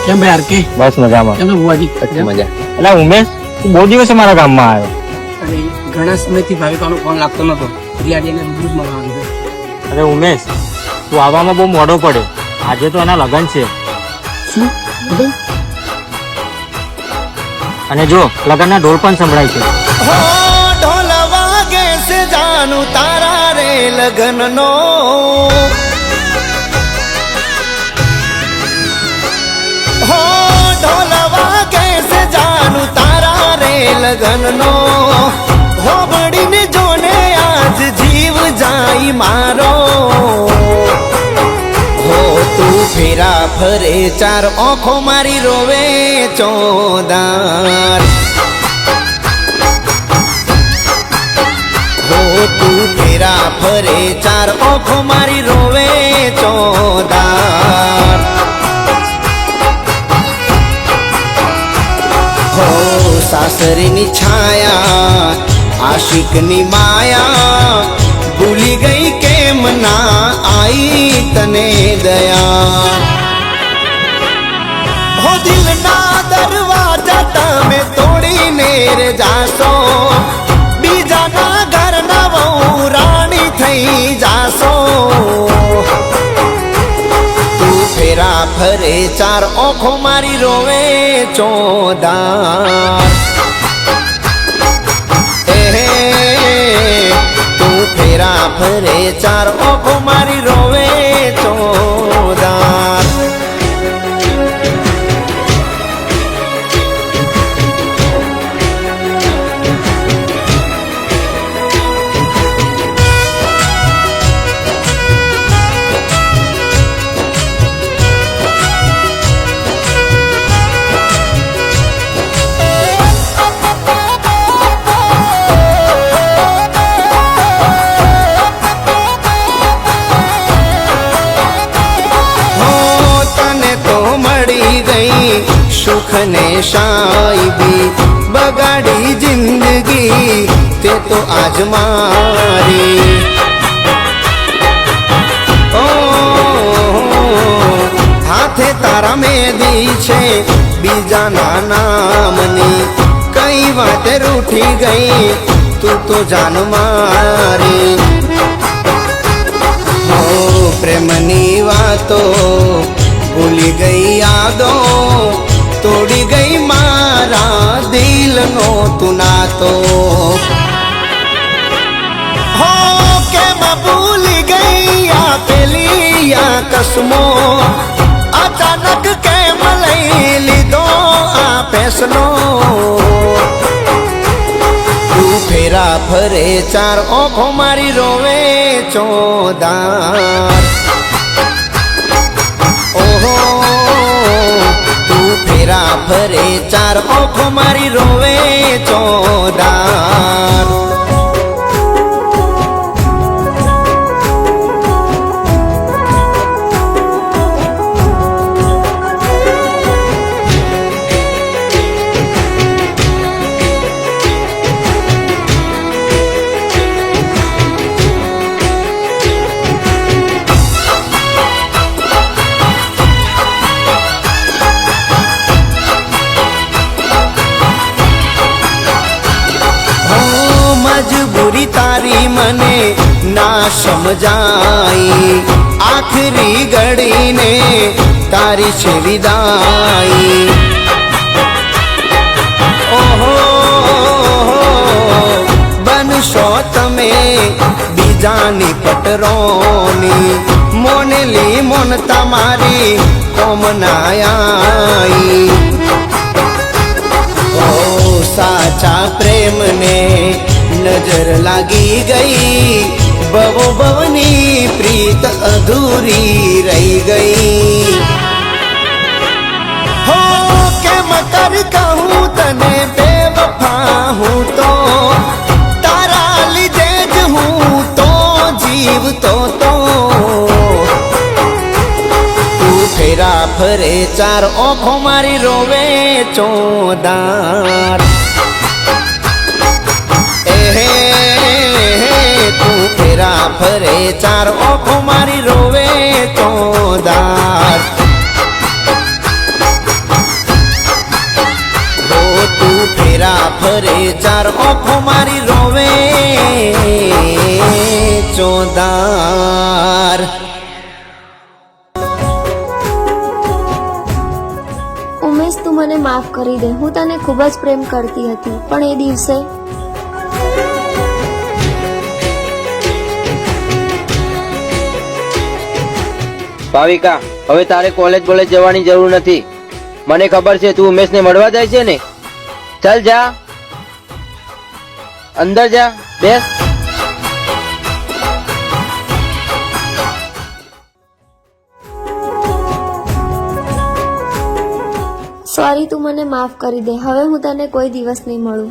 કેમ ભાઈ આરકે? બસ મજામાં. કેમ ભુવાજી? મજા. એટલે ઉમેશ, તું બહુ દિવસે મારા ગામમાં આવ્યો. અરે ઘણા સમયથી ભાવિકાનો ફોન લાગતો નતો એટલે આજે એને રૂબરૂ જ મળવાનું છે. અરે ઉમેશ, તું આવવામાં બહુ મોડો પડ્યો. આજે તો એના લગ્ન છે. શું લગન? અને જો લગ્નના ઢોલ પણ સંભળાય છે. હો ઢોલ વાગે છે જાનું તારા રે લગનનો. હો ઢોલ વાગે છે જાનું તારા રે લગનનો. હોબડીને જોને આજ જીવ જાય મારો. હો તું ફેરા ફરે ચાર આંખો મારી રોવે ચોદાર. હો તું ફેરા ફરે ચાર આંખો મારી રોવે ચોદાર. હો સાસરીની છાયા આશિકની માયા ભૂલી ગઈ કેમ ના આઈ તને દયા. હો દિલના દરવાજા તમે તોડીને રે જાશો. બીજાના ઘરના વહુ રાણી થઈ જાશો. તું ફેરા ફરે ચાર આંખો મારી રોવે ચોદાર. તું ફેરા ફરે ચાર આંખો મારી રોવે ચોદાર. સુખ ને શાયબી બગાડી જિંદગી તે તો આજ મારી. ઓ હાથે તારા મેદી છે બીજાના નામની. કઈ વાતે રૂઠી ગઈ તું તો જાન મારી. ઓ પ્રેમની વાતો ભૂલી ગઈ યાદો. તોડી ગઈ મારા દિલનો તું નાતો. હો કેમ ભૂલી ગઈ આ પેલી આ કસમો. અચાનક કેમ લઈ લીધો આ ફેસલો. તું ફેરા ફરે ચાર આંખો મારી રોવે ચોદાર. ઓહો ફેરા ફરે ચાર આંખો મારી રોવે ચોદાર. મજબૂરી તારી મને ના સમજાઈ. આખરી ઘડીને તારી છે વિદાઈ. ઓહો બનશો તમે બીજાની પટરોની. મોનેલી મોન તમારી કોમનાયાઈ. ઓ સાચા પ્રેમને નજર લાગી ગઈ. ભવો ભવની પ્રીત અધૂરી રહી ગઈ. હો કેમ કરી કહું તને બેવફા હું તો. તારા લીધે જ હું તો જીવતો તો. તું ફેરા ફરે ચાર આંખો મારી રોવે ચોદાર. તું ફેરા ફરે ચાર આંખો મારી રોવે ચોદાર. ફેરા ફરે ચાર ઓખો મારી રોવે ચોદાર. ઉમેશ, તું મને માફ કરી દે. હું તને ખૂબ જ પ્રેમ કરતી હતી, પણ એ દિવસે ભાવિકા, હવે તારે કોલેજ જવાની જરૂર નથી. મને ખબર છે તું ઉમેશને મળવા જાય છે ને. ચાલ જા, અંદર જા, બેસ. સોરી, તું મને માફ કરી દે. હવે હું તને કોઈ દિવસ નહીં મળું.